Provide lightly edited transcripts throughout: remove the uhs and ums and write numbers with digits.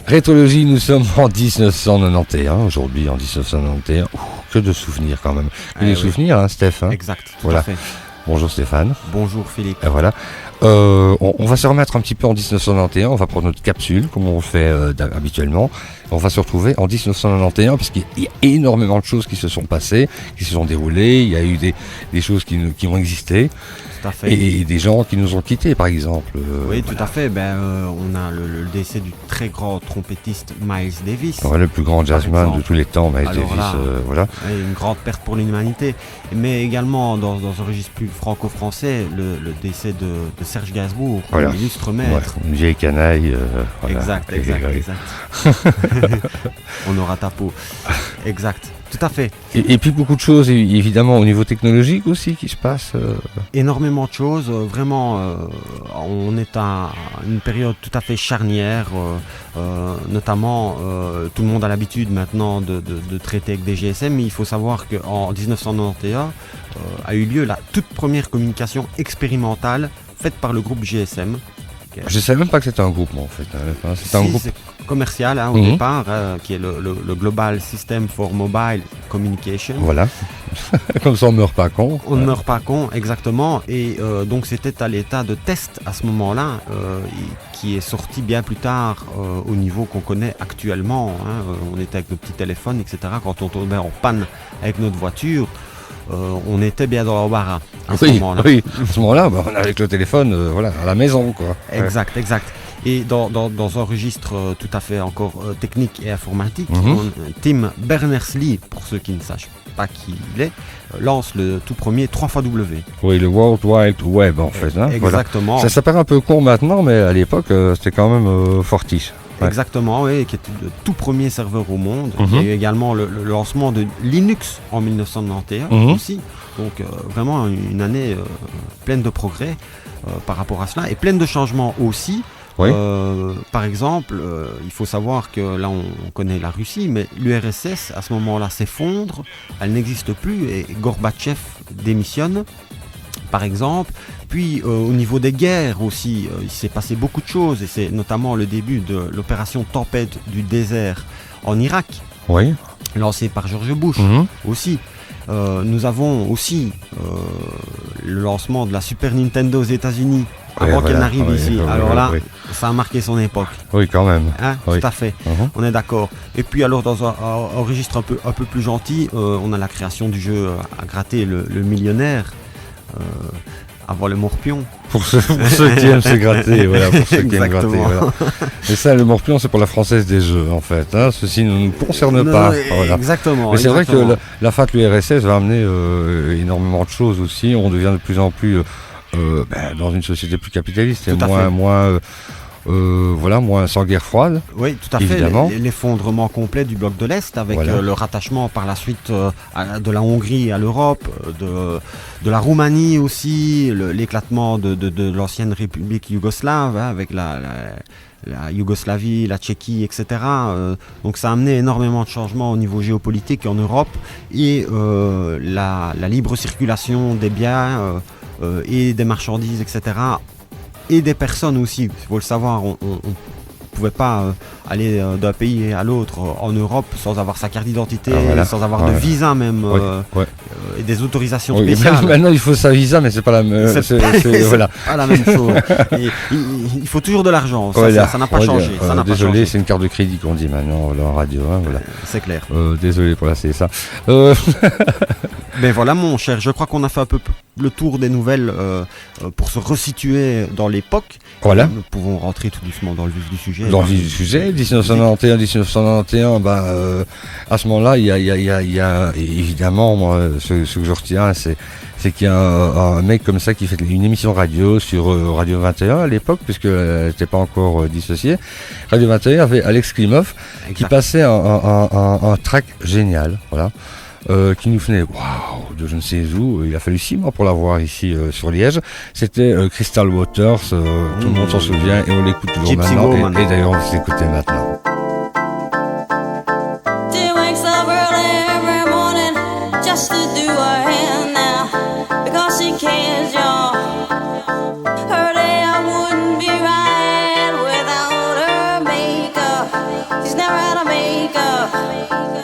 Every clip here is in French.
Rétrologie, nous sommes en 1991, aujourd'hui en 1991. Que de souvenirs quand même. Que des souvenirs, hein, Steph. Hein. Exact, tout voilà. à fait. Bonjour Stéphane. Bonjour Philippe. Et voilà. On va se remettre un petit peu en 1991, on va prendre notre capsule, comme on le fait habituellement. On va se retrouver en 1991, parce qu'il y a énormément de choses qui se sont passées, qui se sont déroulées. Il y a eu des choses qui ont existé. Tout à fait. Et des gens qui nous ont quittés, par exemple. Oui, tout à fait. On a le décès du très grand trompettiste Miles Davis. Voilà, le plus grand jazzman de tous les temps, Miles Davis. Là, voilà. Une grande perte pour l'humanité. Mais également, dans un registre plus franco-français, le décès de Serge Gainsbourg, voilà. Illustre maître. Ouais, une vieille canaille. Voilà. Exact. On aura ta peau. Exact. Tout à fait. Et puis beaucoup de choses, évidemment, au niveau technologique aussi, qui se passe. Énormément de choses. Vraiment, on est à une période tout à fait charnière. Notamment, tout le monde a l'habitude maintenant de traiter avec des GSM. Mais il faut savoir qu'en 1991 a eu lieu la toute première communication expérimentale faite par le groupe GSM. Je ne savais même pas que c'était un groupe, moi, en fait. C'était un groupe commercial au départ, qui est le Global System for Mobile Communication. Voilà, comme ça on ne meurt pas con. On ne meurt pas con, exactement. Et donc c'était à l'état de test à ce moment-là, qui est sorti bien plus tard au niveau qu'on connaît actuellement. On était avec nos petits téléphones, etc. Quand on tombait en panne avec notre voiture, on était bien dans l'embarras à ce moment-là. Oui, à ce moment-là, on est avec le téléphone à la maison, quoi. Exact. Et dans un registre tout à fait encore technique et informatique, Tim Berners-Lee, pour ceux qui ne sachent pas qui il est, lance le tout premier 3xW. Oui, le World Wide Web, en fait. Hein, exactement. Voilà. Ça paraît un peu con maintenant, mais à l'époque, c'était quand même fortiche. Ouais. Exactement, oui, qui était le tout premier serveur au monde. Il y a eu également le lancement de Linux en 1991 aussi. Donc vraiment une année pleine de progrès par rapport à cela et pleine de changements aussi. Oui. Par exemple, il faut savoir que là on connaît la Russie, mais l'URSS à ce moment-là s'effondre, elle n'existe plus et Gorbatchev démissionne. Par exemple, puis au niveau des guerres aussi, il s'est passé beaucoup de choses et c'est notamment le début de l'opération Tempête du désert en Irak, lancée par George Bush aussi. Nous avons aussi le lancement de la Super Nintendo aux États-Unis avant qu'elle n'arrive ici. Alors là, ça a marqué son époque. Oui, quand même. Tout à fait. On est d'accord. Et puis alors dans un registre un peu plus gentil, on a la création du jeu à gratter le millionnaire. Avant le morpion. Pour ceux qui aiment se gratter, voilà, pour ceux qui aiment gratter. Voilà. Et ça, le morpion, c'est pour la française des jeux, en fait. Hein. Ceci ne nous concerne pas. Voilà. Exactement. Mais c'est vrai que la fin de l'URSS va amener énormément de choses aussi. On devient de plus en plus dans une société plus capitaliste et moins sans guerre froide. Oui, tout à évidemment. Fait. L'effondrement complet du bloc de l'Est avec le rattachement par la suite de la Hongrie à l'Europe, de la Roumanie aussi, l'éclatement de l'ancienne République yougoslave avec la Yougoslavie, la Tchéquie, etc. Donc ça a amené énormément de changements au niveau géopolitique en Europe et la libre circulation des biens et des marchandises, etc. Et des personnes aussi, il faut le savoir, on ne pouvait pas aller d'un pays à l'autre en Europe sans avoir sa carte d'identité, sans avoir de visa même, et des autorisations spéciales. Maintenant il faut sa visa, mais c'est pas la même c'est pas la même chose. Il faut toujours de l'argent, ça n'a pas changé. Désolé, c'est une carte de crédit qu'on dit maintenant en radio. C'est clair. Désolé pour la CSA. Ben voilà mon cher, je crois qu'on a fait un peu le tour des nouvelles pour se resituer dans l'époque. Voilà. Nous pouvons rentrer tout doucement dans le vif du sujet. Dans le vif du sujet, 1991, à ce moment-là, il y a évidemment, moi, ce que je retiens, c'est qu'il y a un mec comme ça qui fait une émission radio sur Radio 21 à l'époque, puisque elle n'était pas encore dissociée. Radio 21 avait Alex Klimov qui passait un track génial, voilà. Qui nous venait de je ne sais où. Il a fallu 6 mois pour l'avoir ici sur Liège. C'était Crystal Waters, tout le monde s'en souvient et on l'écoute toujours Gypsy maintenant. Et d'ailleurs on va s'écouter maintenant. Her day I wouldn't be right.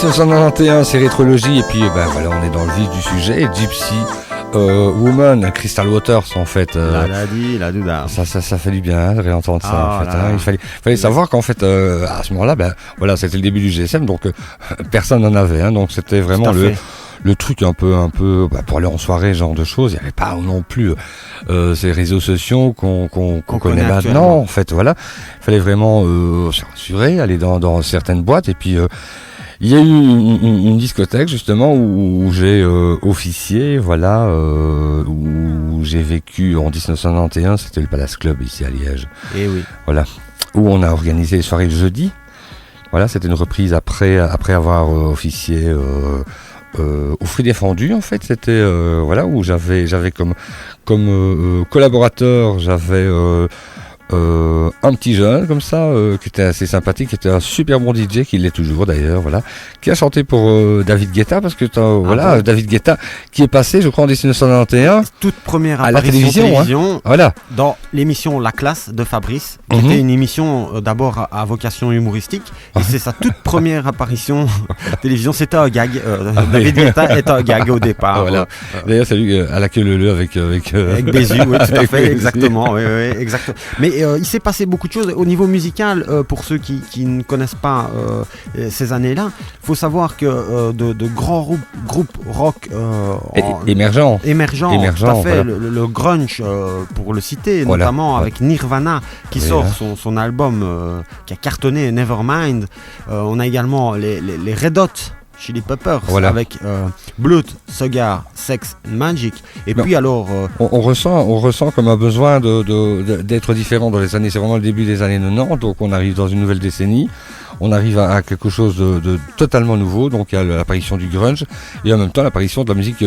1991, c'est rétrologie, et puis ben voilà, on est dans le vif du sujet. Gypsy Woman, Crystal Waters en fait. La douda. Ça fait du bien hein, de réentendre ça. En fait, hein. Il fallait savoir qu'en fait à ce moment-là, ben voilà, c'était le début du GSM, donc personne n'en avait. Hein, donc c'était vraiment le truc un peu bah, pour aller en soirée, genre de choses. Il n'y avait pas non plus ces réseaux sociaux qu'on connaît maintenant. En fait, voilà, il fallait vraiment se rassurer, aller dans certaines boîtes, et puis il y a eu une discothèque justement où j'ai officié, voilà, où j'ai vécu en 1991, c'était le Palace Club ici à Liège. Et oui. Voilà, où on a organisé les soirées le jeudi. Voilà, c'était une reprise après avoir officié au Fruit Défendu en fait. C'était voilà, où j'avais comme collaborateur, j'avais un petit jeune comme ça qui était assez sympathique, qui était un super bon DJ, qui l'est toujours d'ailleurs, voilà, qui a chanté pour David Guetta, parce que voilà, David Guetta qui est passé, je crois, en 1991, toute première à la télévision, hein, voilà, dans l'émission La Classe de Fabrice, qui était une émission d'abord à vocation humoristique, et c'est sa toute première apparition télévision, c'était un gag. David Guetta est un gag au départ. Voilà. D'ailleurs, c'est lui à la queue leu avec Bézu, oui, tout à fait, exactement, oui, exactement. Mais il s'est passé beaucoup de choses au niveau musical. Pour ceux qui ne connaissent pas ces années-là, il faut savoir que de grands groupes rock émergents, tout à fait, voilà. le grunge, pour le citer, voilà, notamment avec Nirvana qui sort son album qui a cartonné, Nevermind. On a également les Red Hot Chili Peppers, Voilà. avec Blood, Cigar, Sex and Magic. Et Non. puis alors, On ressent comme un besoin d'être différent dans les années, c'est vraiment le début des années 90, donc on arrive dans une nouvelle décennie, on arrive à quelque chose de totalement nouveau, donc il y a l'apparition du grunge, et en même temps l'apparition de la musique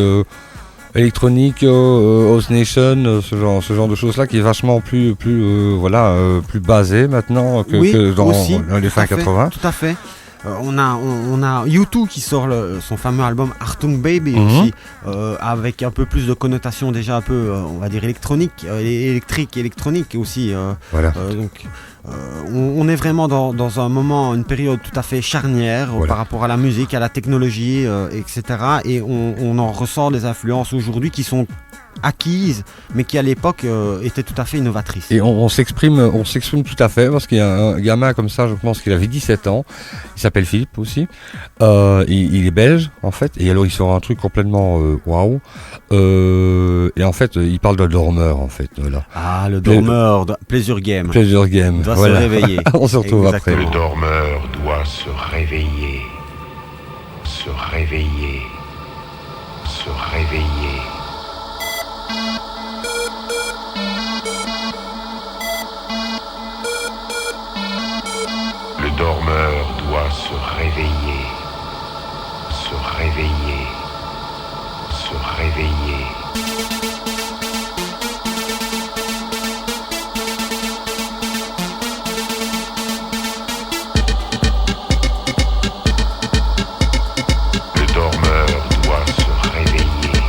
électronique, House Nation, ce genre de choses-là qui est vachement plus basé maintenant que dans aussi, les fins 80. Tout à fait. On a U2 qui sort son fameux album Achtung Baby Mhm. aussi, avec un peu plus de connotation déjà un peu, on va dire électronique, électronique aussi. Voilà. Donc, on est vraiment dans un moment, une période tout à fait charnière Voilà. par rapport à la musique, à la technologie, etc. Et on en ressent des influences aujourd'hui qui sont acquises, mais qui à l'époque étaient tout à fait innovatrices. Et on s'exprime tout à fait, parce qu'il y a un gamin comme ça, je pense qu'il avait 17 ans, il s'appelle Philippe aussi, il est belge en fait, et alors il sort un truc complètement waouh, et en fait il parle de dormeur en fait, voilà. Ah, le dormeur, Pleasure Game. Pleasure Game, Doit voilà. se réveiller. On se retrouve après. Exactement. Le dormeur doit se réveiller, se réveiller, se réveiller. Le dormeur doit se réveiller, se réveiller, se réveiller. Le dormeur doit se réveiller.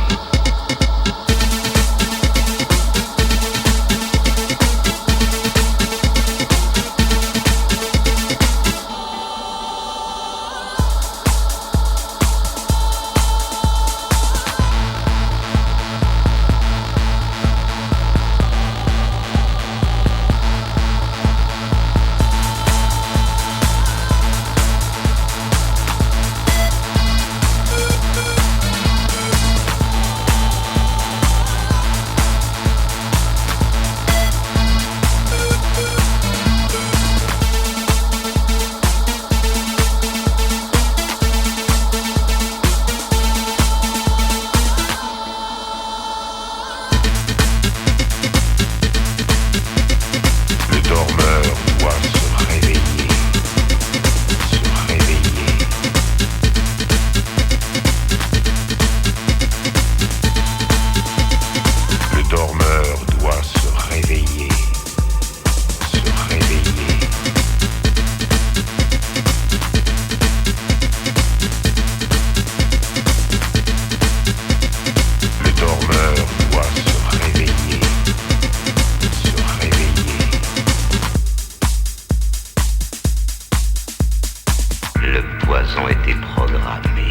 Le dormeur doit se réveiller, se réveiller. Le dormeur doit se réveiller, se réveiller. Le dormeur doit se réveiller, se réveiller. Le poison était programmé.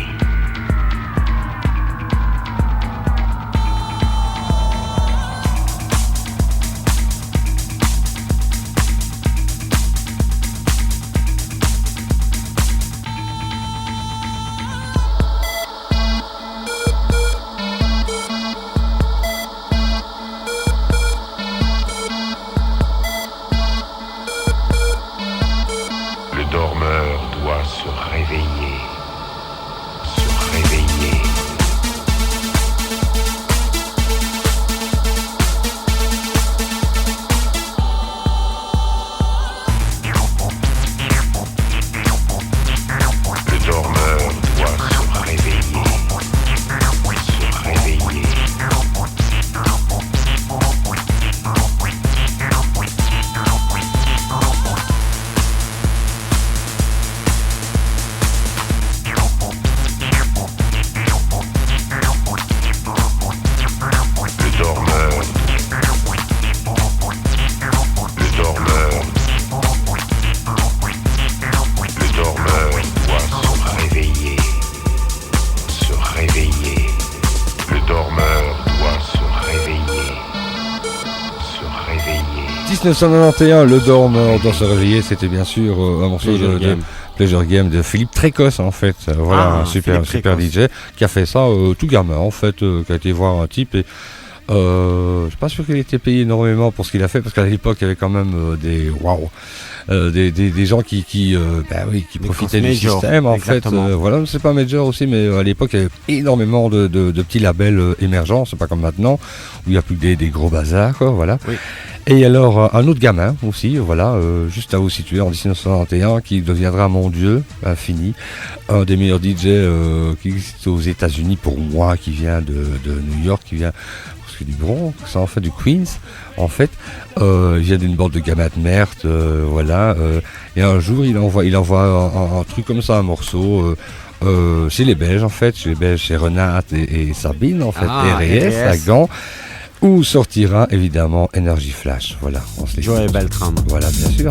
Le dormeur doit se réveiller, se réveiller. Le dormeur doit se réveiller, se réveiller. Le dormeur, le dormeur, le dormeur doit se réveiller, se réveiller. Le dormeur doit se réveiller, se réveiller. 1991, le dormeur doit se réveiller, c'était bien sûr un morceau Pleasure de Game. Pleasure Game de Philippe Trécosse en fait. Voilà, Ah, un super Philippe DJ qui a fait ça tout gamin en fait, qui a été voir un type et je suis pas sûr qu'il ait été payé énormément pour ce qu'il a fait parce qu'à l'époque il y avait quand même des waouh. des gens qui profitaient du majors, système en exactement. fait. Voilà, c'est pas major aussi, mais à l'époque il y avait énormément de petits labels émergents. C'est pas comme maintenant où il y a plus que des gros bazars, quoi. Voilà. Oui. Et alors un autre gamin aussi, voilà, juste à vous situer en 1991, qui deviendra mon dieu infini, un des meilleurs DJ qui existe aux États-Unis pour moi, qui vient de New York, qui vient du Bronx, en fait du Queens, en fait, il vient d'une bande de gamins de merde, voilà. Et un jour, il envoie un truc comme ça, un morceau. Chez les Belges en fait, chez Renate et Sabine en fait, RS à Gand, où sortira évidemment Energy Flash. Voilà, on se les Joey Beltram. Voilà, bien sûr.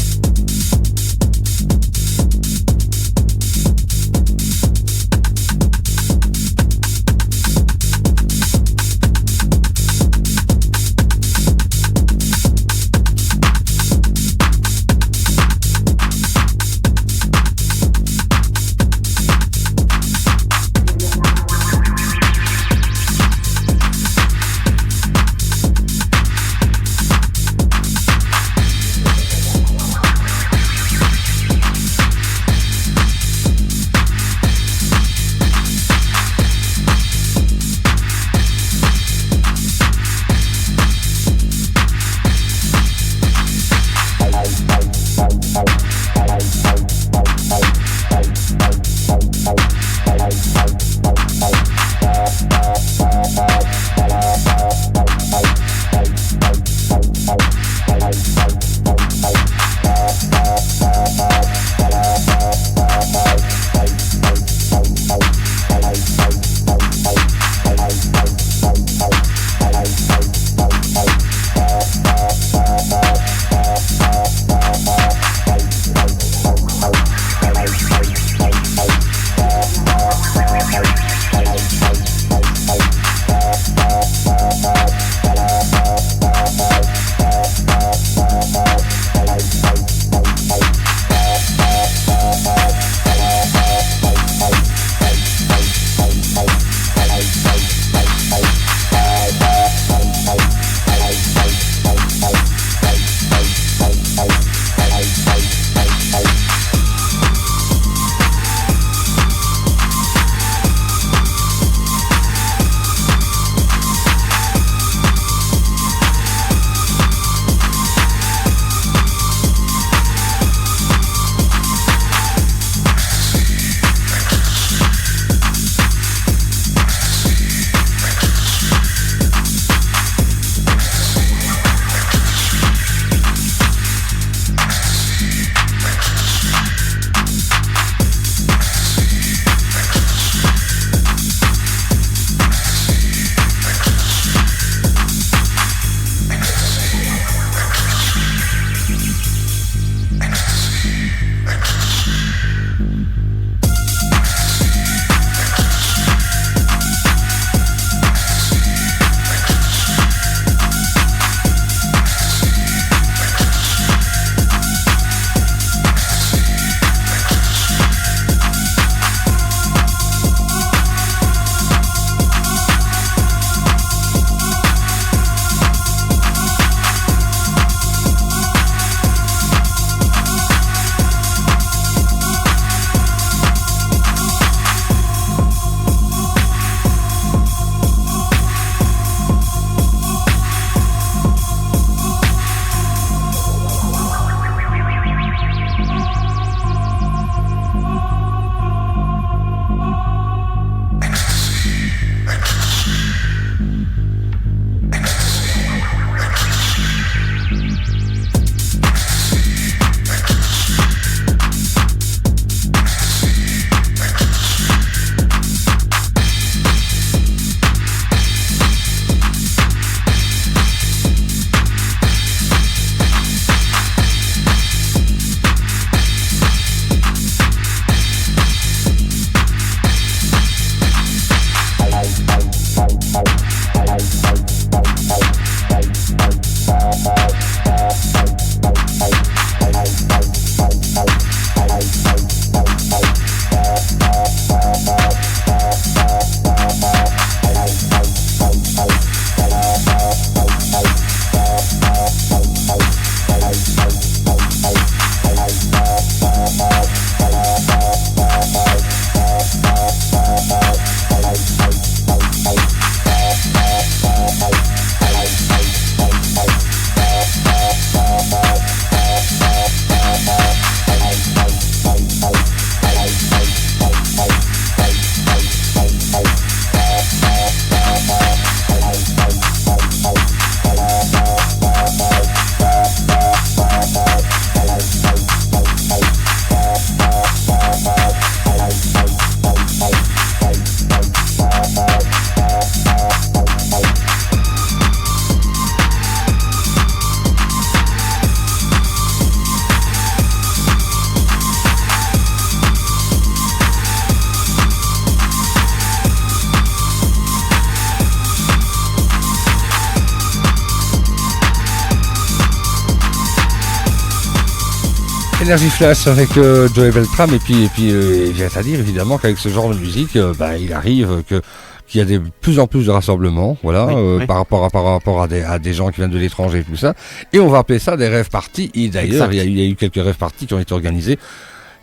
Énergie Flash avec Joey Beltram et puis il vient à dire évidemment qu'avec ce genre de musique, il arrive qu'il y a de plus en plus de rassemblements, voilà, Oui. par rapport à des gens qui viennent de l'étranger et tout ça. Et on va appeler ça des rêves parties. Et d'ailleurs, Exact. il y a eu quelques rêves parties qui ont été organisés,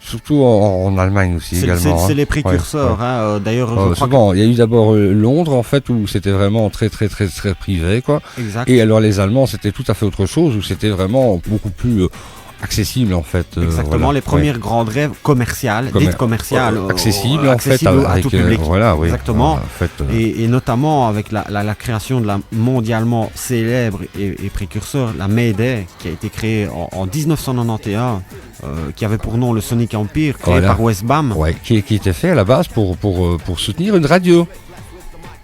surtout en Allemagne aussi également. C'est hein. les précurseurs. Ouais, ouais. D'ailleurs, je crois souvent, il y a eu d'abord Londres en fait où c'était vraiment très très très très privé quoi. que... Exact. Et alors les Allemands c'était tout à fait autre chose où c'était vraiment beaucoup plus accessible en fait. Exactement, voilà. les premières grandes rêves commerciales, dites commerciales, accessibles en fait accessibles à avec tout public. voilà oui. Exactement. En fait, Et notamment avec la création de la mondialement célèbre et précurseur, la Mayday, qui a été créée en 1991, qui avait pour nom le Sonic Empire, créé Voilà. par Westbam. ouais, qui était fait à la base pour soutenir une radio.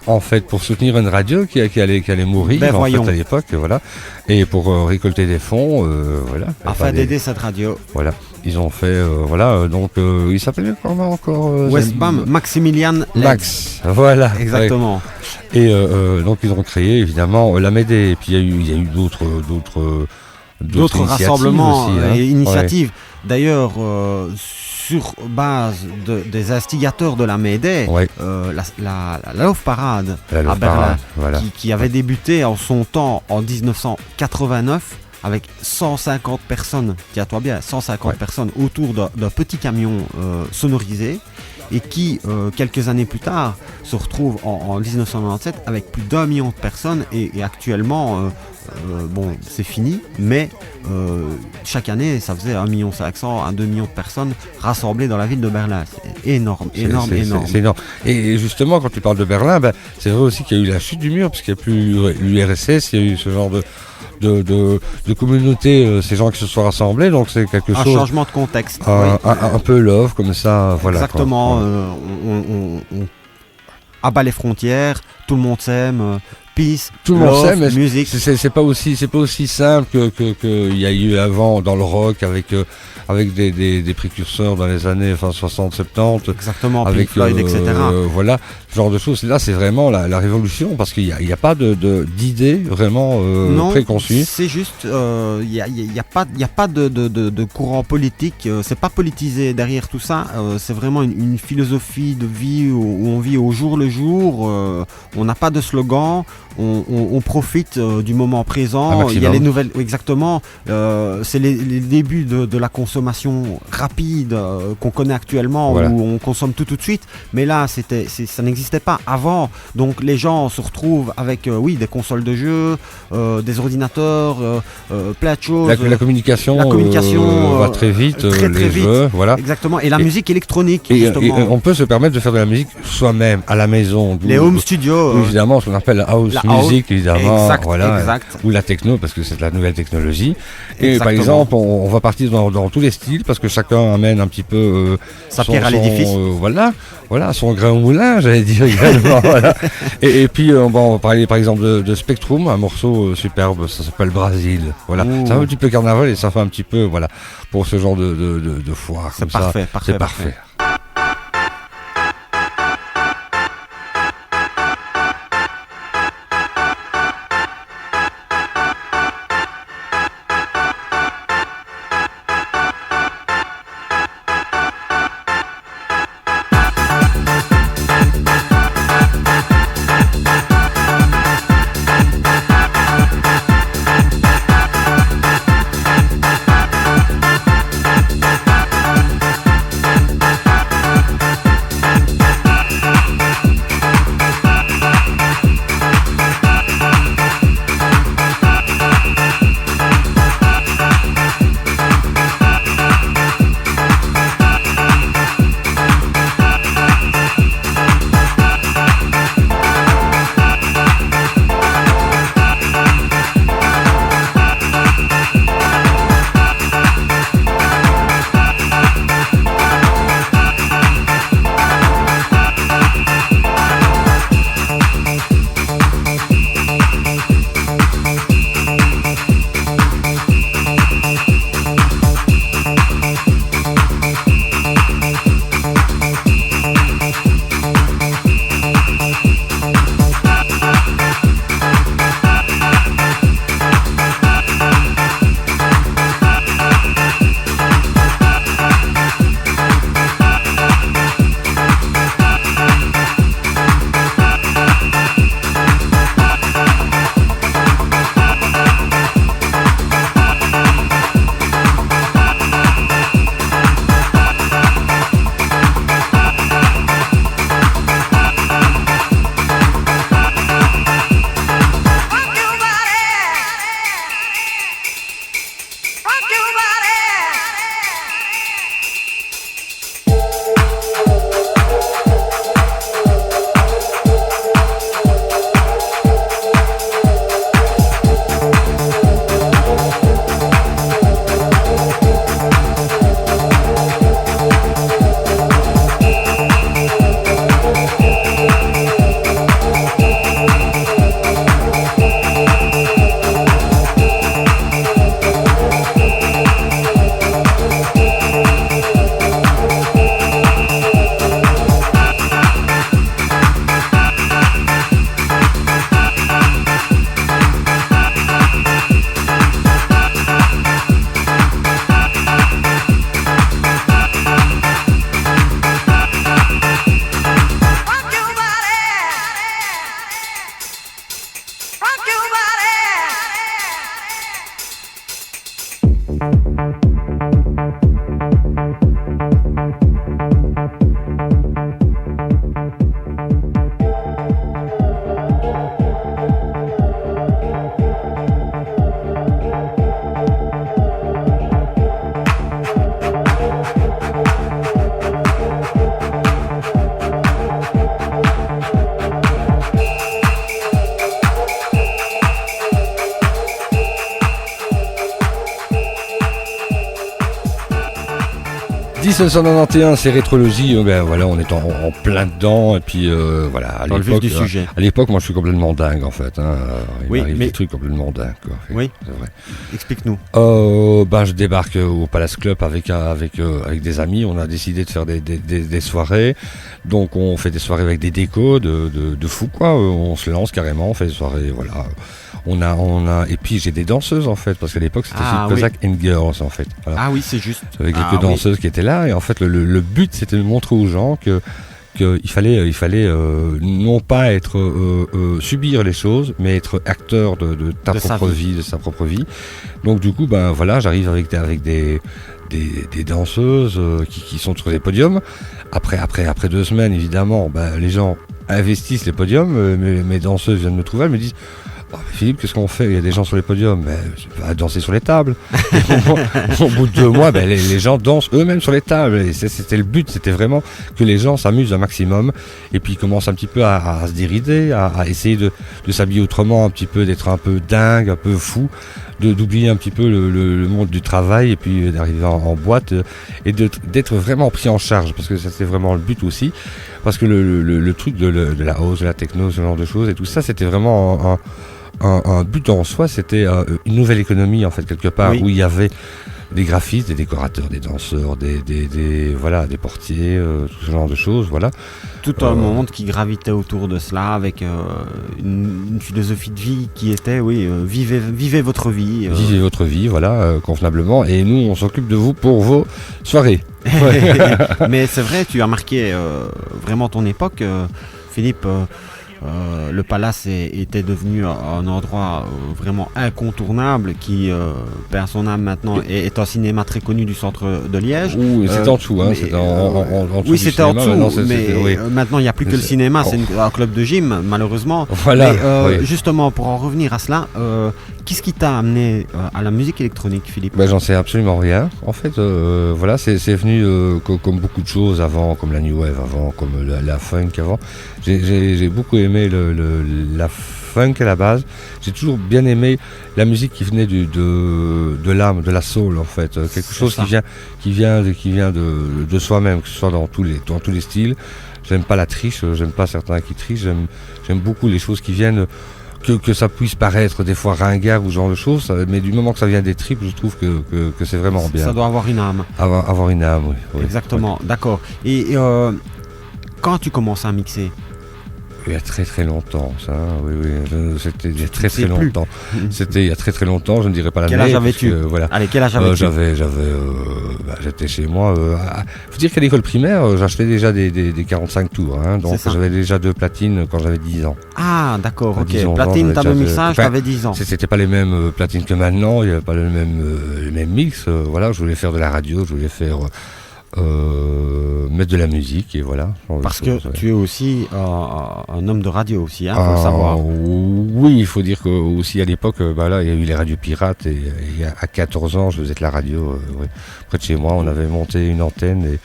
En fait, pour soutenir une radio qui allait mourir Ben, en voyons. fait à l'époque, voilà, et pour récolter des fonds, voilà. Afin d'aider cette radio. Voilà, ils ont fait, donc il s'appelait comment encore Westbam, Maximilian Lenz. Max, voilà. Exactement. Ouais. Et donc ils ont créé évidemment la Médée, et puis il y a eu d'autres initiatives rassemblements aussi, hein. et initiatives. D'ailleurs, sur base des instigateurs de la Mayday, Ouais. la Love Parade La à Love Berlin, Parade, voilà. qui avait débuté en son temps en 1989 avec 150 personnes, tiens-toi bien, 150 Ouais. personnes autour d'un petit camion sonorisé, et qui, quelques années plus tard, se retrouve en 1997 avec plus d'1 million de personnes, et actuellement, bon, c'est fini, mais chaque année, ça faisait 1,5 million à 2 millions de personnes rassemblées dans la ville de Berlin. C'est énorme, énorme, énorme. C'est énorme. Et justement, quand tu parles de Berlin, c'est vrai aussi qu'il y a eu la chute du mur, parce qu'il n'y a plus l'URSS, il y a eu ce genre de communauté, ces gens qui se sont rassemblés, donc c'est quelque Un chose, changement de contexte. un oui. peu love, comme ça, voilà. Exactement. quoi. On abat les frontières, tout le monde s'aime, peace, Tout le monde love, sait, mais musique. c'est pas aussi simple que il y a eu avant dans le rock avec des précurseurs dans les années 60-70. Exactement, Pink Avec Floyd, etc. voilà, ce genre de choses. Là, c'est vraiment la révolution parce qu'il n'y a pas d'idée vraiment Non, préconçue. c'est juste, il n'y a pas de courant politique, c'est pas politisé derrière tout ça, c'est vraiment une philosophie de vie où on vit au jour le jour, on n'a pas de slogan, on profite du moment Un présent, il y a maximum. les nouvelles, exactement, c'est les débuts de la consommation rapide qu'on connaît actuellement, Voilà. où on consomme tout de suite, mais là ça n'existait pas avant, donc les gens se retrouvent avec des consoles de jeux, des ordinateurs, plein de choses. La communication, va très vite, très, très les vite. jeux, voilà. Exactement, et la Et- musique électronique, Et justement. on peut se permettre de faire de la musique soi-même, à la maison. Les home studios. Oui, évidemment, ce qu'on appelle la house la music, évidemment. Exact, voilà. exact. Ou la techno, parce que c'est de la nouvelle technologie. Et par Exactement. exemple, on va partir dans tous les styles, parce que chacun amène un petit peu Sa pierre à l'édifice. voilà, son grain au moulin, j'allais dire également. Voilà. Et puis, on va parler par exemple de Spectrum, un morceau superbe, ça s'appelle Brésil. Voilà. Ouh. C'est un petit peu carnaval et ça fait un petit peu, voilà, pour ce genre de foire. C'est comme ça. parfait, parfait, C'est parfait. 1991, c'est Rétrologie. Ben voilà, on est en plein dedans. Et puis voilà, à Dans le vif l'époque, du sujet. à l'époque, moi, je suis complètement dingue en fait. Hein. Il Oui, m'arrive mais- des trucs complètement dingues. Quoi. Oui. C'est vrai. Explique-nous. Ben, je débarque au Palace Club avec des amis. On a décidé de faire des soirées. Donc, on fait des soirées avec des décos de fou quoi. On se lance carrément. On fait des soirées. Voilà. On a et puis j'ai des danseuses en fait parce qu'à l'époque c'était Ah, Kozak and Girls en fait. Voilà. Ah oui, c'est juste. Avec Ah quelques danseuses qui étaient là et en fait le but c'était de montrer aux gens que il fallait non pas être subir les choses mais être acteur de ta De sa propre vie, de sa propre vie. Donc du coup ben voilà, j'arrive avec des danseuses qui sont sur les podiums. Après 2 semaines évidemment, ben, les gens investissent les podiums, mes danseuses viennent me trouver, elles me disent oh, Philippe, qu'est-ce qu'on fait? Il y a des gens sur les podiums, mais je vais danser sur les tables. Et au bout de 2 mois, ben, les gens dansent eux-mêmes sur les tables. Et c'était le but, c'était vraiment que les gens s'amusent un maximum. Et puis ils commencent un petit peu à se dérider, à essayer de s'habiller autrement, un petit peu, d'être un peu dingue, un peu fou, d'oublier un petit peu le monde du travail et puis d'arriver en boîte et d'être vraiment pris en charge. Parce que ça, c'est vraiment le but aussi. Parce que le truc de la house, de la techno, ce genre de choses et tout ça, c'était vraiment un but en soi, c'était une nouvelle économie en fait quelque part Oui. où il y avait des graphistes, des décorateurs, des danseurs, voilà, des portiers, tout ce genre de choses, voilà. Tout un monde qui gravitait autour de cela avec une philosophie de vie qui était, oui, vivez votre vie. Vivez votre vie, voilà, convenablement, et nous on s'occupe de vous pour vos soirées. Mais c'est vrai, tu as marqué vraiment ton époque, Philippe. Le Palace était devenu un endroit vraiment incontournable qui, perd son âme maintenant, est un cinéma très connu du centre de Liège. Ouh, c'était en dessous, hein, mais, c'était en dessous oui, du c'était en cinéma, dessous, maintenant, mais oui. maintenant il n'y a plus que le C'est- cinéma, c'est oh. un club de gym, malheureusement. Voilà, Mais oui. justement, pour en revenir à cela, qu'est-ce qui t'a amené à la musique électronique, Philippe? Ben, j'en sais absolument rien. En fait, voilà, c'est venu comme beaucoup de choses avant, comme la new wave avant, comme la funk avant. J'ai beaucoup aimé la funk à la base. J'ai toujours bien aimé la musique qui venait de l'âme, de la soul en fait, quelque chose ça. qui vient de soi-même, que ce soit dans tous les styles. J'aime pas la triche, j'aime pas certains qui trichent. J'aime beaucoup les choses qui viennent. Que ça puisse paraître des fois ringard ou ce genre de choses, mais du moment que ça vient des tripes, je trouve que c'est vraiment bien. Ça doit avoir une âme. Avoir une âme, oui. Exactement, d'accord. Et quand tu commences à mixer? Il y a très très longtemps, ça, oui, c'était il y a très sais très plus. longtemps. C'était il y a très très longtemps, je ne dirais pas l'année. Quel âge parce avais-tu? que, voilà. Allez, quel âge avais-tu? J'étais chez moi. Faut dire qu'à l'école primaire, j'achetais déjà des 45 tours, hein, donc C'est ça. j'avais déjà 2 platines quand j'avais 10 ans. Ah, d'accord, À ok. 10 ans, Platine, j'avais table déjà- mixage, enfin, t'avais 10 ans. C'était pas les mêmes platines que maintenant, il n'y avait pas le même mix. Voilà, je voulais faire de la radio, je voulais faire mettre de la musique et voilà. genre de Parce choses, que ouais. tu es aussi un homme de radio aussi, hein, faut le savoir. Oui, il faut dire que aussi à l'époque, bah là, il y a eu les radios pirates et à 14 ans, je faisais de la radio. Ouais. Près de chez moi, on avait monté une antenne et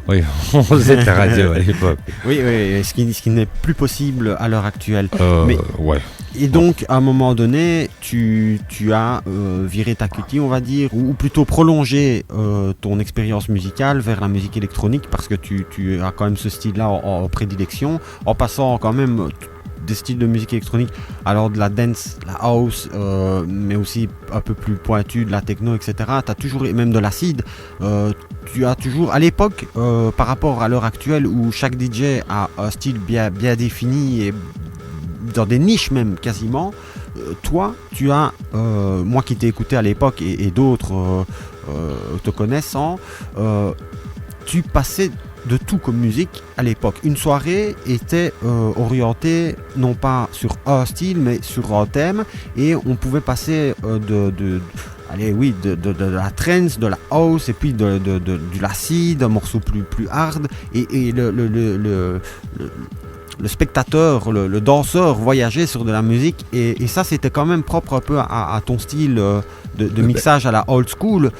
oui, on faisait de la radio à l'époque. Oui, ce qui n'est plus possible à l'heure actuelle. Mais- Ouais. Et donc, à un moment donné, tu as viré ta cutie, on va dire, ou plutôt prolongé ton expérience musicale vers la musique électronique, parce que tu as quand même ce style-là en prédilection, en passant quand même des styles de musique électronique, alors de la dance, la house, mais aussi un peu plus pointu, de la techno, etc. Tu as toujours, et même de l'acid, tu as toujours, à l'époque, par rapport à l'heure actuelle, où chaque DJ a un style bien défini et dans des niches même quasiment, toi tu as, moi qui t'ai écouté à l'époque et d'autres te connaissant, tu passais de tout comme musique à l'époque. Une soirée était orientée non pas sur un style mais sur un thème, et on pouvait passer de la trance, de la house, et puis du l'acid, un morceau plus hard, et le spectateur, le danseur voyageait sur de la musique et ça c'était quand même propre un peu à ton style de mixage à la old school.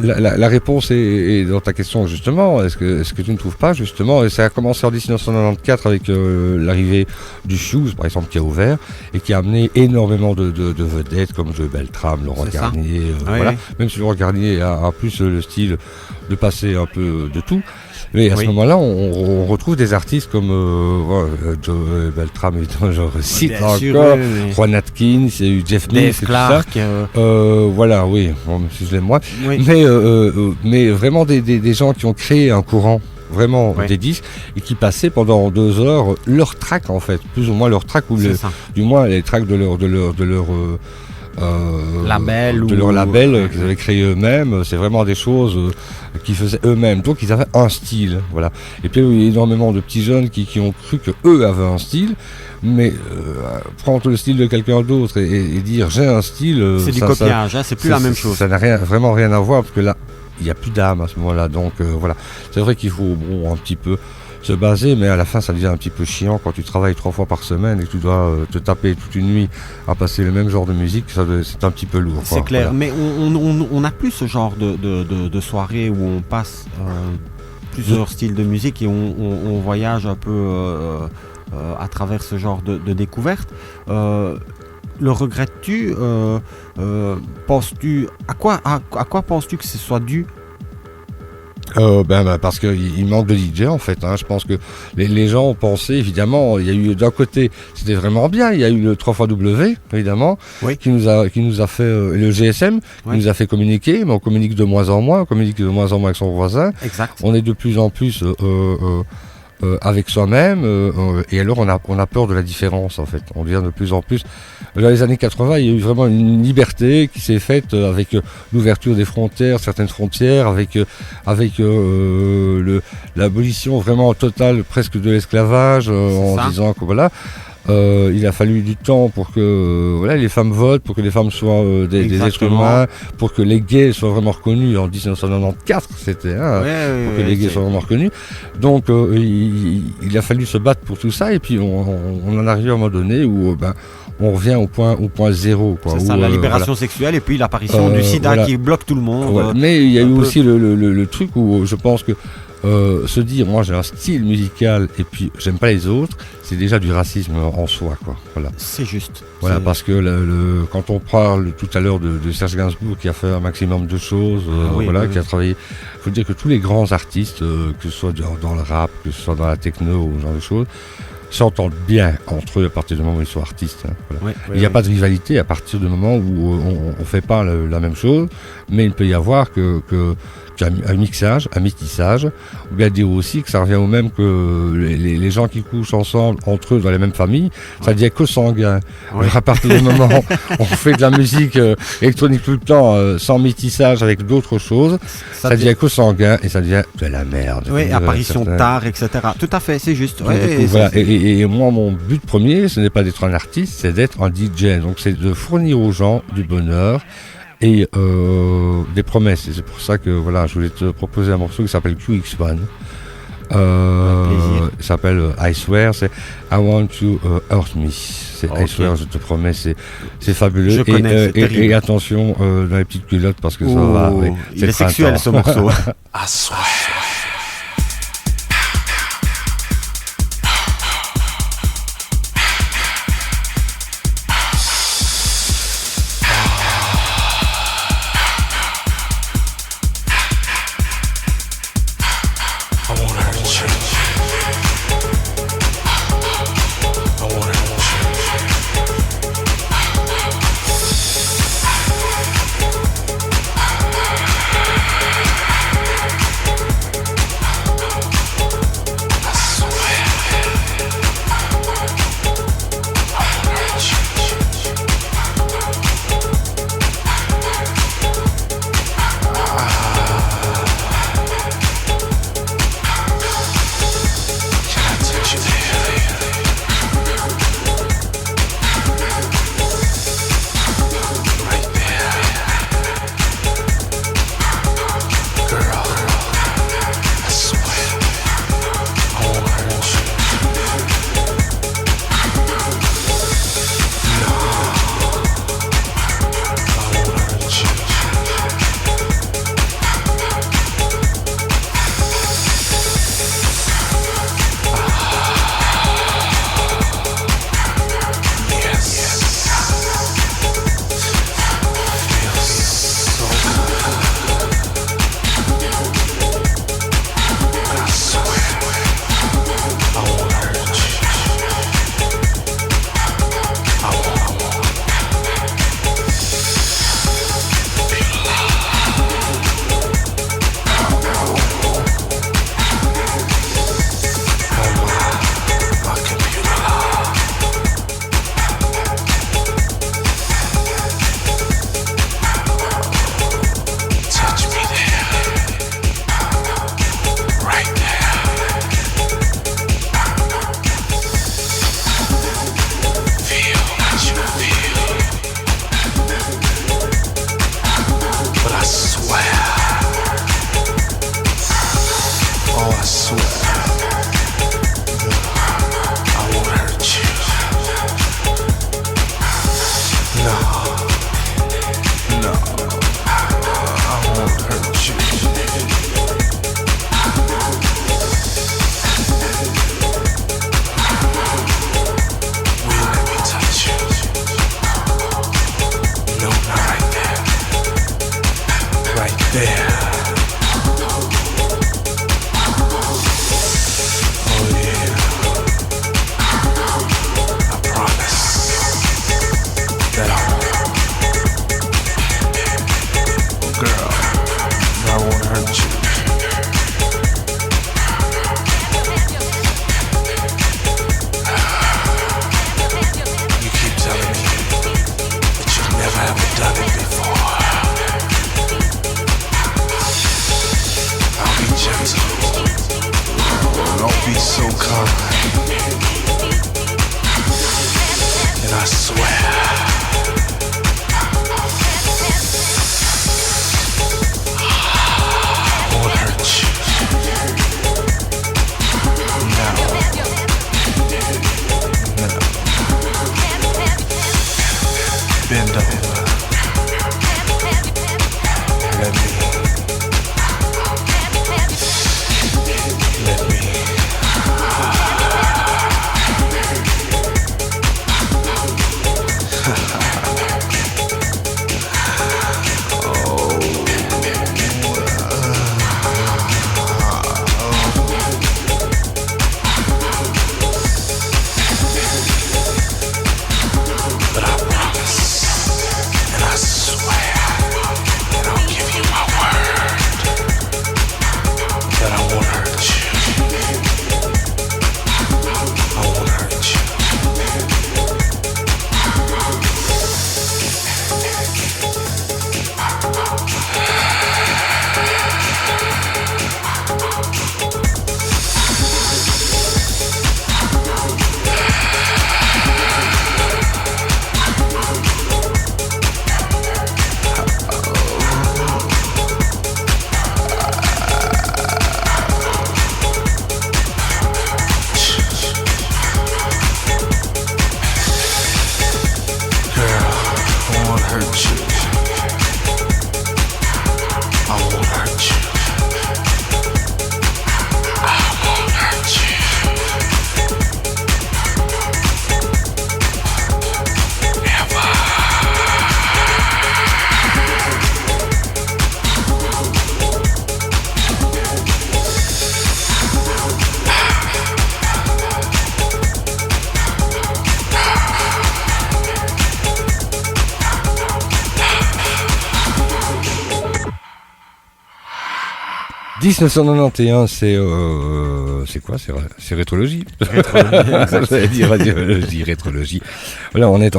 La réponse est dans ta question justement. Est-ce que tu ne trouves pas justement, et ça a commencé en 1994 avec l'arrivée du Shoes par exemple qui a ouvert et qui a amené énormément de vedettes comme Joe Beltram, Laurent C'est ça. Garnier, Oui, voilà. oui. Même si Laurent Garnier a plus le style de passer un peu de tout. Mais à ce Oui. moment-là, on retrouve des artistes comme Joe Beltram, évidemment, je recite Bien sûr, encore, oui, oui. Juan Atkins, il y a eu Jeff Mills, et Dave tout ça. Clark. Voilà, oui, bon, même si je l'aime moi. Oui. Mais vraiment des gens qui ont créé un courant, vraiment Ouais. des disques, et qui passaient pendant 2 heures leur track en fait, plus ou moins leur track, ou C'est ça. du moins les tracks de leur Label de ou- leur label Ouais. qu'ils avaient créé eux-mêmes. C'est vraiment des choses qu'ils faisaient eux-mêmes. Donc ils avaient un style, voilà. Et puis il y a eu énormément de petits jeunes qui ont cru que eux avaient un style, mais prendre le style de quelqu'un d'autre et dire j'ai un style, C'est du ça- copiage, hein, c'est plus la même chose. Ça n'a vraiment rien à voir parce que là, il n'y a plus d'âme à ce moment-là. Donc voilà, c'est vrai qu'il faut un petit peu se baser, mais à la fin ça devient un petit peu chiant quand tu travailles 3 fois par semaine et que tu dois te taper toute une nuit à passer le même genre de musique, c'est un petit peu lourd. C'est quoi. clair, Voilà. mais on n'a plus ce genre de soirée où on passe plusieurs styles de musique et on voyage un peu à travers ce genre de découverte. Le regrettes-tu Penses-tu à quoi penses-tu que ce soit dû? Parce qu'il manque de DJ en fait, hein. Je pense que les gens ont pensé, évidemment, il y a eu d'un côté, c'était vraiment bien, il y a eu le 3xW évidemment, Oui. qui nous a fait le GSM, Oui. qui nous a fait communiquer, mais on communique de moins en moins, on communique de moins en moins avec son voisin, Exact. on est de plus en plus avec soi-même, et alors on a peur de la différence en fait, on devient de plus en plus. Dans les années 80, il y a eu vraiment une liberté qui s'est faite avec l'ouverture des frontières, certaines frontières, avec l'abolition vraiment totale presque de l'esclavage, en ça. disant que voilà. Il a fallu du temps pour que voilà, les femmes votent, pour que les femmes soient des êtres Exactement. humains, pour que les gays soient vraiment reconnus. En 1994, c'était pour que les gays soient vraiment reconnus. Donc il a fallu se battre pour tout ça, et puis on en arrive à un moment donné où on revient au point zéro. Quoi, C'est ça, où, la libération sexuelle et puis l'apparition du sida voilà. qui bloque tout le monde. Ouais, mais il y a un eu peu. aussi le truc où je pense que se dire moi j'ai un style musical et puis j'aime pas les autres, c'est déjà du racisme en soi, quoi. Voilà. C'est juste. Voilà, C'est- parce que quand on parle tout à l'heure de Serge Gainsbourg qui a fait un maximum de choses, oui, voilà, oui, qui a travaillé. Il faut dire que tous les grands artistes, que ce soit dans le rap, que ce soit dans la techno ou ce genre de choses, s'entendent bien entre eux à partir du moment où ils sont artistes. Hein, voilà. Oui, Il n'y a pas de rivalité à partir du moment où on fait pas la même chose, mais il peut y avoir qu'un mixage, un métissage, ou bien dire aussi que ça revient au même que les gens qui couchent ensemble, entre eux, dans les mêmes familles, ça devient que sanguin. Ouais. Alors, à partir du moment où on fait de la musique électronique tout le temps, sans métissage avec d'autres choses, ça devient que sanguin et ça devient de la merde. Oui, apparition Certains- tard, etc. Tout à fait, c'est juste. donc, Ouais, du coup, et voilà. c'est- Et moi, mon but premier, ce n'est pas d'être un artiste, c'est d'être un DJ. Donc, c'est de fournir aux gens du bonheur et des promesses. Et c'est pour ça que voilà, je voulais te proposer un morceau qui s'appelle QX1. plaisir. Il s'appelle I Swear, c'est I Want You Hurt Me. C'est I Ok. Swear, je te promets, c'est fabuleux. Je connais, c'est et terrible. attention dans les petites culottes parce que ça Oh, va. Oui, il est c'est sexuel printemps. ce morceau. I hurt you. I won't hurt you. I won't hurt you. « 1991, c'est quoi? C'est rétrologie. J'allais dire radiologie, rétrologie. Voilà, on est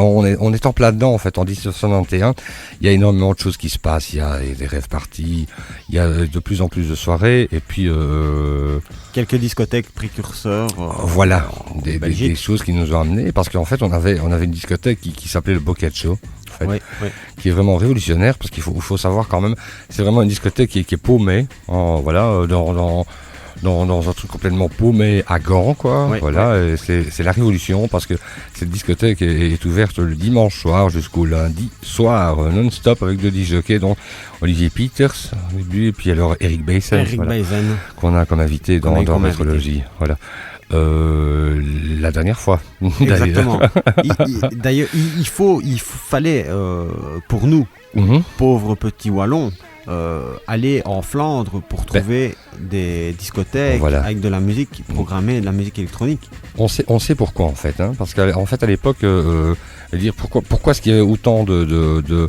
en plein dedans en fait. En 1991, il y a énormément de choses qui se passent. Il y a des rêves parties, il y a de plus en plus de soirées, et puis Quelques discothèques précurseurs. voilà, des Belgique. choses qui nous ont amenés, parce qu'en fait on avait une discothèque qui s'appelait le Boccaccio, en fait, Oui, oui. qui est vraiment révolutionnaire, parce qu'il faut savoir quand même, c'est vraiment une discothèque qui est paumée, dans un truc complètement paumé à Gand, quoi. Oui, Voilà, et c'est la révolution, parce que cette discothèque est ouverte le dimanche soir jusqu'au lundi soir, non-stop, avec deux disjockeys, dont Olivier Peters au début, et puis alors Eric Baysen, Eric voilà, Bayzen. qu'on a comme invité Qu'on a dans comme Rétrologie. Voilà. La dernière fois. d'ailleurs. Exactement. D'ailleurs, il fallait, pour nous, Mhm. pauvres petits Wallons, aller en Flandre pour trouver des discothèques Voilà. avec de la musique programmée, de la musique électronique. On sait pourquoi en fait, hein, parce qu'en fait à l'époque, dire pourquoi est-ce qu'il y avait autant de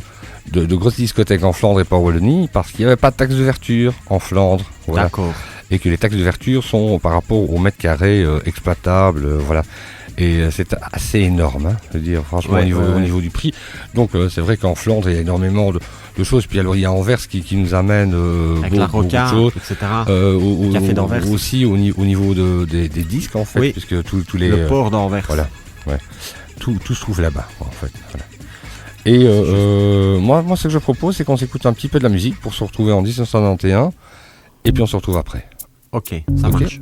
grosses discothèques en Flandre et pas en Wallonie? Parce qu'il n'y avait pas de taxe d'ouverture en Flandre, voilà, D'accord. et que les taxes d'ouverture sont par rapport au mètre carré exploitable, voilà. Et c'est assez énorme, hein, je veux dire, franchement, Ouais, au niveau du prix. Donc c'est vrai qu'en Flandre, il y a énormément de choses. Puis alors il y a Anvers qui nous amène Avec la beaucoup de Roca, choses. etc. Café d'Anvers. aussi au niveau des disques en fait, Oui. puisque tous les Le port d'Anvers. voilà, ouais, tout se trouve là-bas en fait. Voilà. Et moi ce que je propose, c'est qu'on s'écoute un petit peu de la musique pour se retrouver en 1991, et puis on se retrouve après. Ok, ça Ok. marche.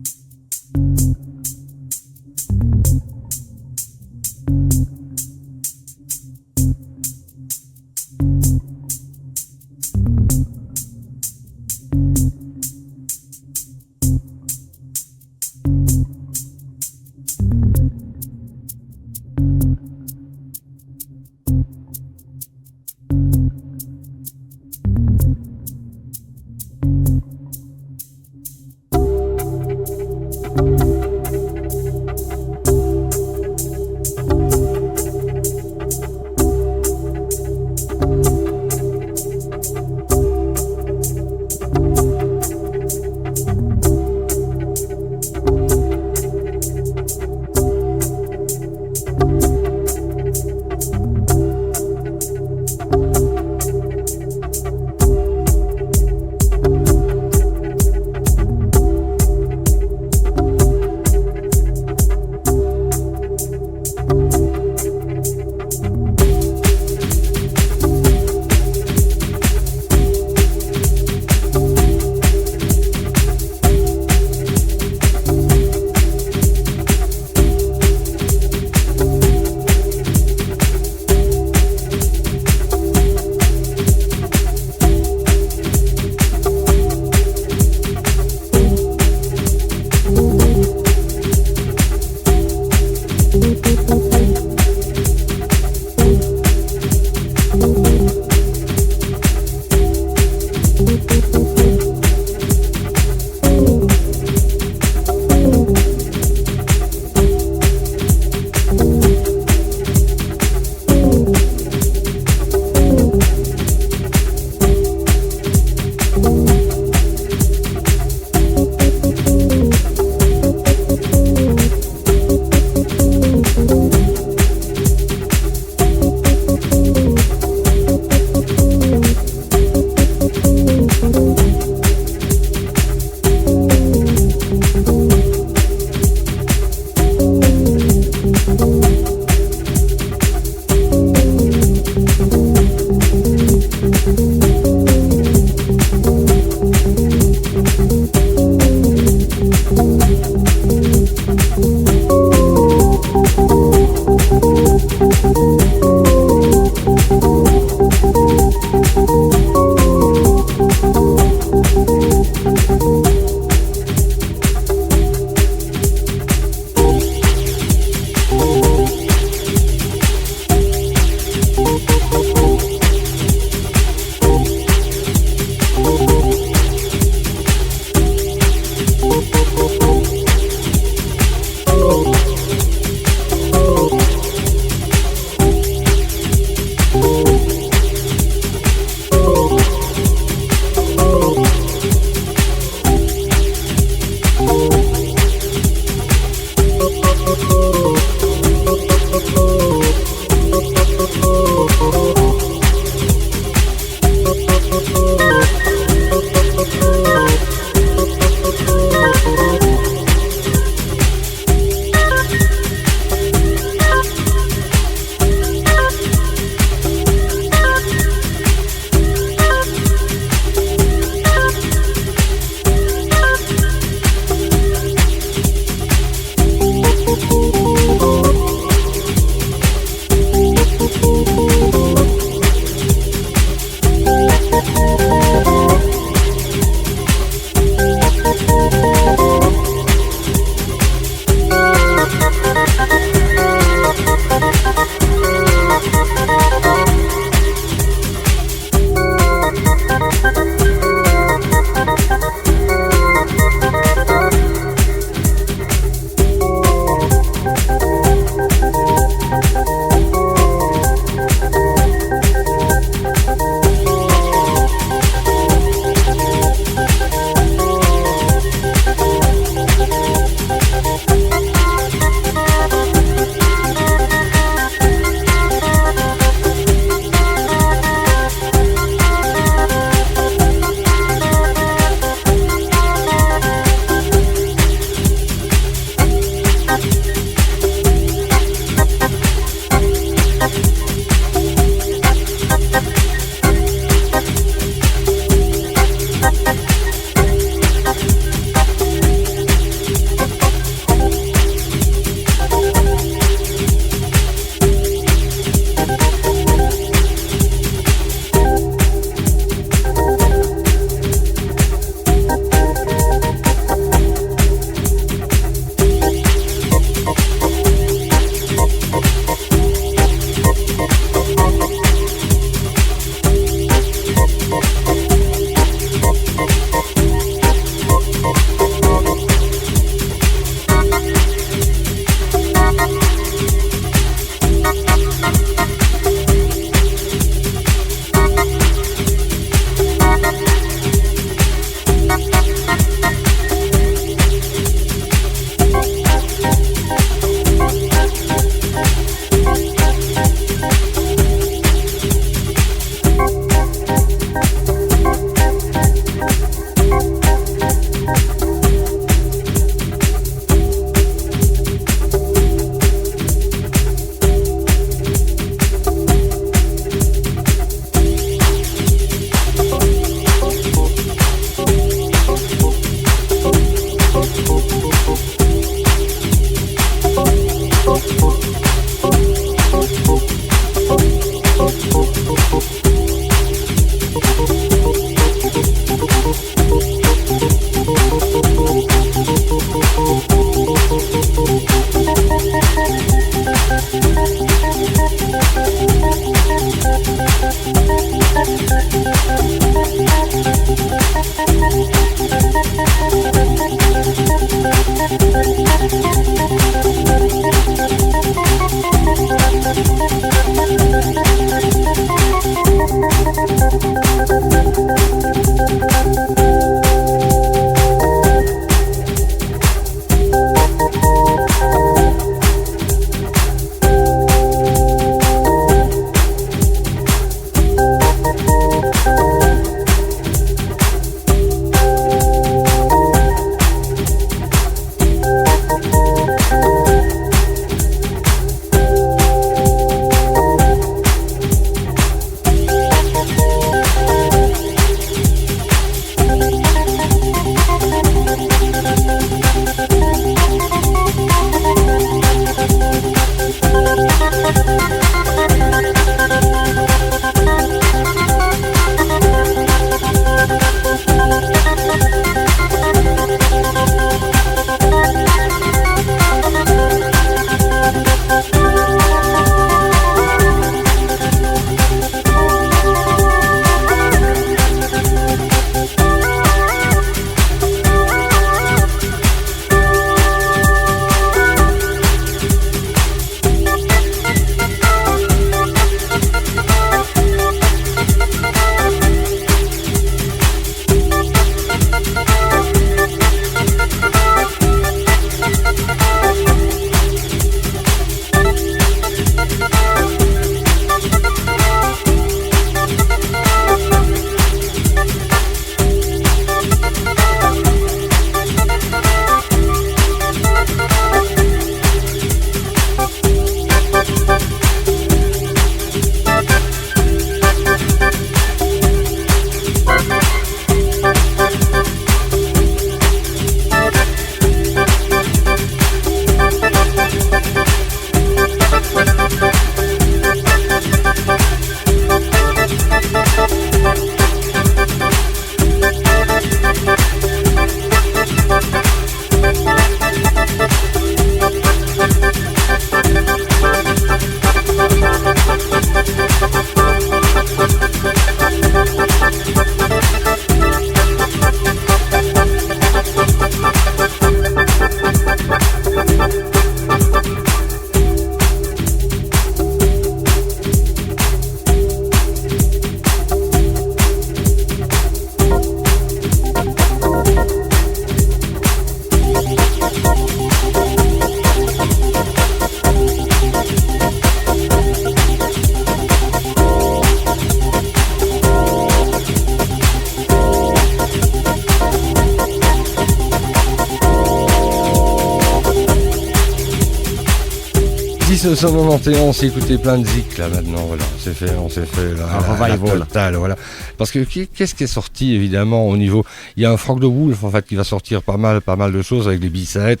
1991, on s'est écouté plein de zik là maintenant, voilà, on s'est fait Un revival. totale, voilà. Parce que qu'est-ce qui est sorti évidemment au niveau, il y a un Frank de Wolf en fait qui va sortir pas mal de choses avec des B-sides.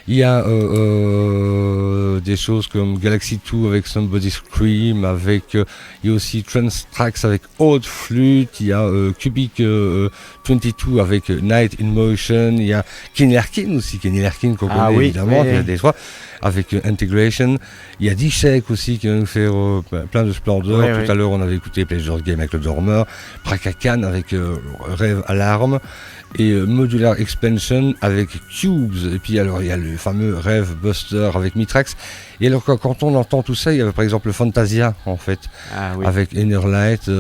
Il y a des choses comme Galaxy 2 avec Somebody Scream, avec il y a aussi Trance Tracks avec Old Flute, il y a Cubic 22 avec Night in Motion, il y a Kenny Larkin aussi, qu'on connaît évidemment, il y a des trois avec Integration, il y a D-Shake aussi qui va nous faire plein de splendeur. Tout à l'heure on avait écouté Pleasure Game avec le Dormer, Prakakan avec Rêve Alarme, et Modular Expansion avec Cubes, et puis alors il y a le fameux Rêve Buster avec Mitrax. Et alors quand on entend tout ça, il y avait par exemple le Fantasia en fait, avec Inner Light.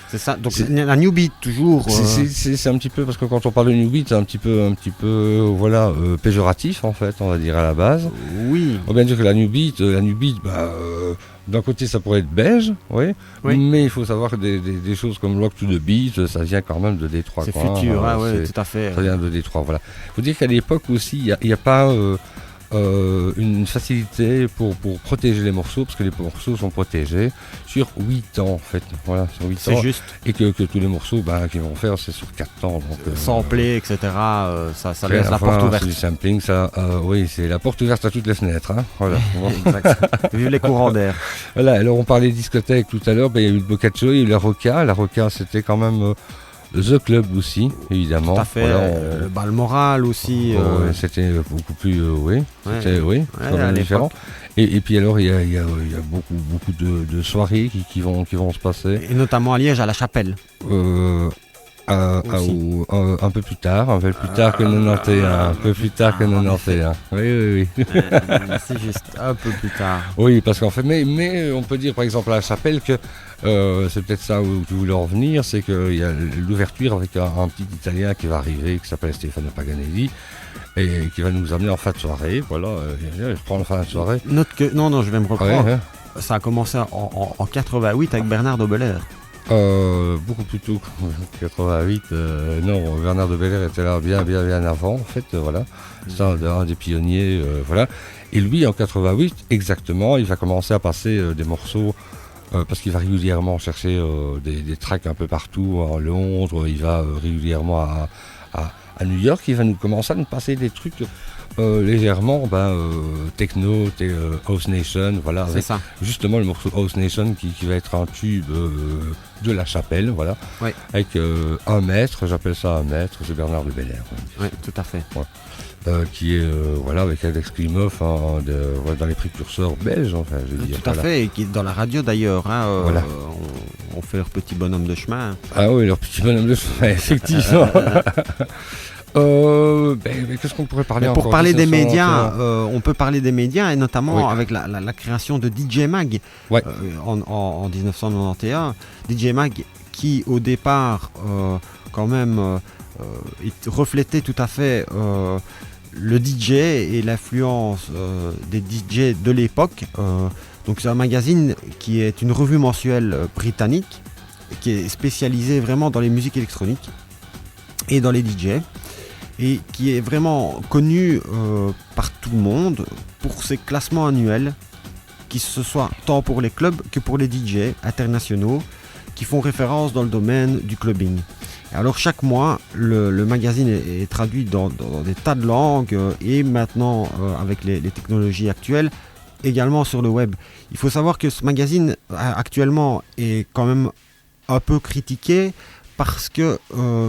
C'est ça, donc la New Beat toujours. C'est un petit peu, parce que quand on parle de New Beat, c'est un petit peu voilà, péjoratif en fait, on va dire à la base. Oui. On va bien dire que la New Beat, d'un côté ça pourrait être beige, oui. Mais il faut savoir que des choses comme Rock to the Beat, ça vient quand même de Détroit. C'est futur, tout à fait. Ça vient de Détroit, voilà. Il faut dire qu'à l'époque aussi, il n'y a pas une facilité pour protéger les morceaux, parce que les morceaux sont protégés sur 8 ans en fait. Voilà, sur 8 ans. C'est juste. Et que tous les morceaux qu'ils vont faire, c'est sur 4 ans. Sampler, etc. Ça laisse la porte ouverte. C'est du sampling, ça, oui, c'est la porte ouverte à toutes les fenêtres. Hein. Voilà. Exact. Vive les courants d'air. Voilà, alors on parlait discothèque tout à l'heure, il y a eu le Boccaccio, il y a eu la Rocca. La Rocca, c'était quand même The Club aussi, évidemment. Tout à fait. Voilà, le bal moral aussi. C'était beaucoup plus, c'était quand même différent. Et puis alors il y a beaucoup de soirées qui vont se passer. Et notamment à Liège, à la Chapelle. Un peu plus tard que 91, un peu plus tard que 91. Oui. C'est juste un peu plus tard. Oui, parce qu'en fait, mais on peut dire par exemple à la Chapelle que c'est peut-être ça où tu voulais en venir, c'est qu'il y a l'ouverture avec un petit Italien qui va arriver, qui s'appelle Stefano Paganelli, et qui va nous amener en fin de soirée. Voilà, je prends la fin de soirée. Note que non, je vais me reprendre. Ça a commencé en 88 avec Bernard de Belair. Beaucoup plus tôt, 88. Non, Bernard de Belair était là bien avant, en fait. Voilà, c'est un des pionniers. Voilà. Et lui, en 88, exactement, il va commencer à passer des morceaux. Parce qu'il va régulièrement chercher des tracks un peu partout, en Londres, il va régulièrement à New York, il va commencer à nous passer des trucs légèrement techno, House Nation, voilà, avec ça. Justement le morceau House Nation qui va être un tube de la Chapelle, voilà, avec 1 mètre, j'appelle ça 1 mètre, c'est Bernard de Belair. Oui, tout à fait. Ouais. Qui est avec Alex Klimov dans les précurseurs belges, enfin, je veux dire. Tout à fait, et qui est dans la radio d'ailleurs. On fait leur petit bonhomme de chemin. Ah oui, leur petit bonhomme de chemin, effectivement. Qu'est-ce qu'on pourrait parler encore? Pour parler des médias, on peut parler des médias, et notamment avec la création de DJ Mag en 1991. DJ Mag qui au départ quand même reflétait tout à fait le DJ et l'influence des DJ de l'époque. Donc c'est un magazine qui est une revue mensuelle britannique qui est spécialisée vraiment dans les musiques électroniques et dans les DJ, et qui est vraiment connu par tout le monde pour ses classements annuels, qui ce soit tant pour les clubs que pour les DJ internationaux qui font référence dans le domaine du clubbing. Alors chaque mois, le magazine est traduit dans des tas de langues et maintenant, avec les technologies actuelles, également sur le web. Il faut savoir que ce magazine actuellement est quand même un peu critiqué parce que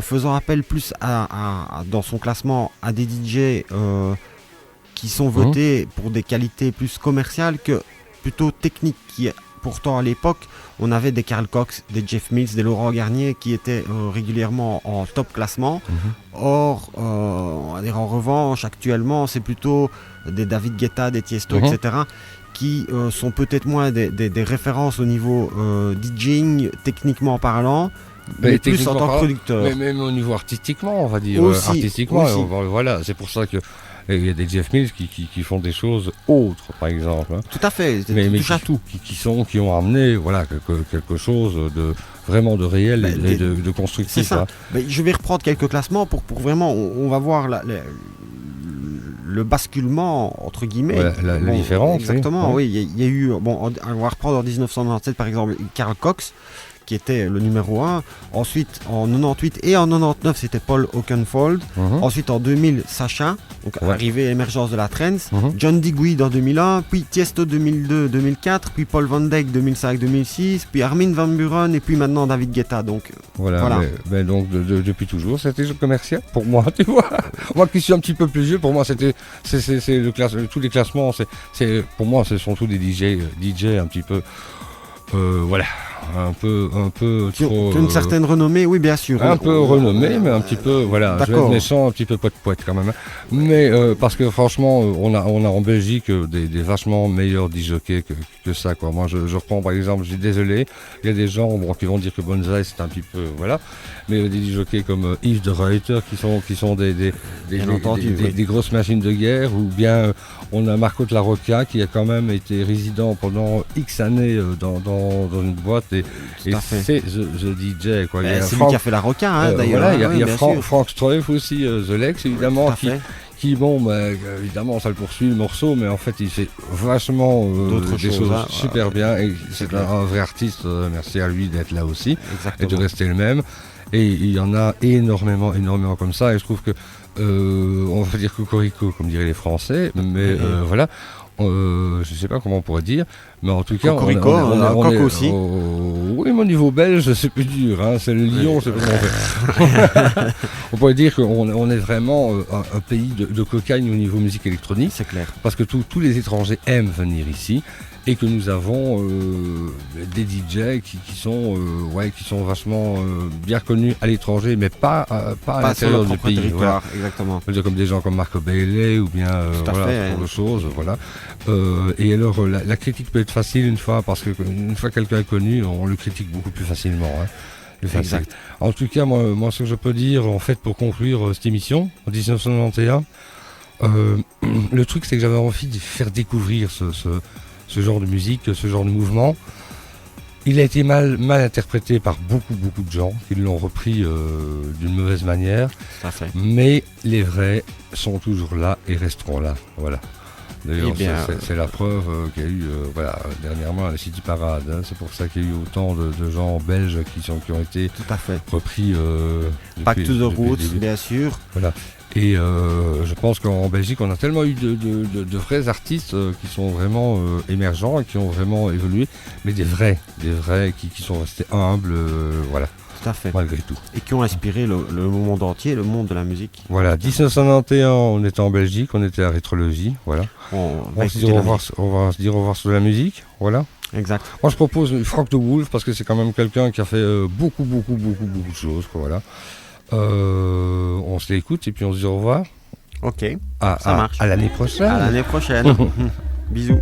faisant appel plus dans son classement à des DJ qui sont votés pour des qualités plus commerciales que plutôt techniques, qui pourtant à l'époque on avait des Carl Cox, des Jeff Mills, des Laurent Garnier qui étaient régulièrement en top classement. Or, on va dire en revanche, actuellement c'est plutôt des David Guetta, des Tiesto, etc. qui sont peut-être moins des références au niveau DJing techniquement parlant, mais plus en tant que producteur. Mais même au niveau artistiquement, on va dire. Aussi. Voilà, c'est pour ça que il y a des Jeff Mills qui font des choses autres, par exemple. Hein. Tout à fait, mais touche à tout. Qui ont amené quelque chose de vraiment de réel et de constructif. C'est ça. Hein. Je vais reprendre quelques classements pour vraiment, on va voir le le basculement, entre guillemets. Ouais, la différence, Exactement, oui. oui. Il y a eu, bon, on va reprendre en 1997 par exemple, Carl Cox, qui était le numéro 1. Ensuite, en 98 et en 99, c'était Paul Oakenfold. Ensuite, en 2000, Sacha, donc arrivée émergence de la trance. John Digweed en 2001, puis Tiesto 2002-2004, puis Paul Van Dyk 2005-2006, puis Armin van Buuren et puis maintenant David Guetta. Donc Voilà. Mais donc depuis toujours, c'était le commercial pour moi, tu vois. Moi qui suis un petit peu plus vieux, pour moi c'est tous les classements, pour moi ce sont tous des DJ un petit peu, voilà. Un peu trop. Une certaine renommée, oui, bien sûr. Un peu renommé, mais un petit peu, voilà, jeune naissant, un petit peu poète quand même. Mais parce que franchement, on a en Belgique des vachement meilleurs disjockeys que ça, quoi. Moi, je reprends par exemple, je suis désolé, il y a des gens qui vont dire que Bonzai c'est un petit peu, voilà. Mais des disjockeys comme Yves de Ruyter qui sont des grosses machines de guerre, ou bien on a Marco de la Rocca qui a quand même été résident pendant X années dans une boîte. Et c'est The DJ, quoi. C'est lui qui a fait la Rocca, hein, d'ailleurs. Voilà, il y a Frank Streuf aussi, The Lex, évidemment, qui évidemment, ça le poursuit le morceau, mais en fait, il fait vachement des choses super bien. Et c'est un vrai artiste. Merci à lui d'être là aussi. Exactement. Et de rester le même. Et il y en a énormément comme ça. Et je trouve que, on va dire cocorico, comme diraient les Français, mais voilà. Je ne sais pas comment on pourrait dire, mais en tout cas, on est aussi. Oui, mais au niveau belge, c'est plus dur. Hein, c'est le lion, c'est comment on fait. On pourrait dire qu'on est vraiment un pays de cocagne au niveau musique électronique. C'est clair. Parce que tous les étrangers aiment venir ici. Et que nous avons des DJ qui sont vachement bien connus à l'étranger, mais pas à l'intérieur du pays. Voilà. Exactement. Comme des gens comme Marco Bailey ou bien ce genre de choses. Voilà. Et alors la critique peut être facile une fois, parce qu'une fois quelqu'un est connu, on le critique beaucoup plus facilement. Hein. Exact. En tout cas, moi, ce que je peux dire, en fait, pour conclure cette émission, en 1991, le truc, c'est que j'avais envie de faire découvrir ce genre de musique, ce genre de mouvement. Il a été mal interprété par beaucoup de gens qui l'ont repris d'une mauvaise manière. Mais les vrais sont toujours là et resteront là. Voilà. D'ailleurs, c'est la preuve qu'il y a eu dernièrement à la City Parade. Hein. C'est pour ça qu'il y a eu autant de gens belges qui ont été repris. Back to the Roots, bien sûr. Voilà. Et je pense qu'en Belgique, on a tellement eu de vrais artistes qui sont vraiment émergents et qui ont vraiment évolué, mais des vrais qui sont restés humbles, voilà. Tout à fait. Malgré tout. Et qui ont inspiré le monde entier, le monde de la musique. Voilà, 1991, on était en Belgique, on était à Rétrologie, voilà. On va se dire au revoir sur la musique, voilà. Exact. Moi, je propose Frank de Wolf, parce que c'est quand même quelqu'un qui a fait beaucoup de choses, quoi, voilà. On se l'écoute et puis on se dit au revoir. Ok, ça marche. À l'année prochaine. À l'année prochaine. Bisous.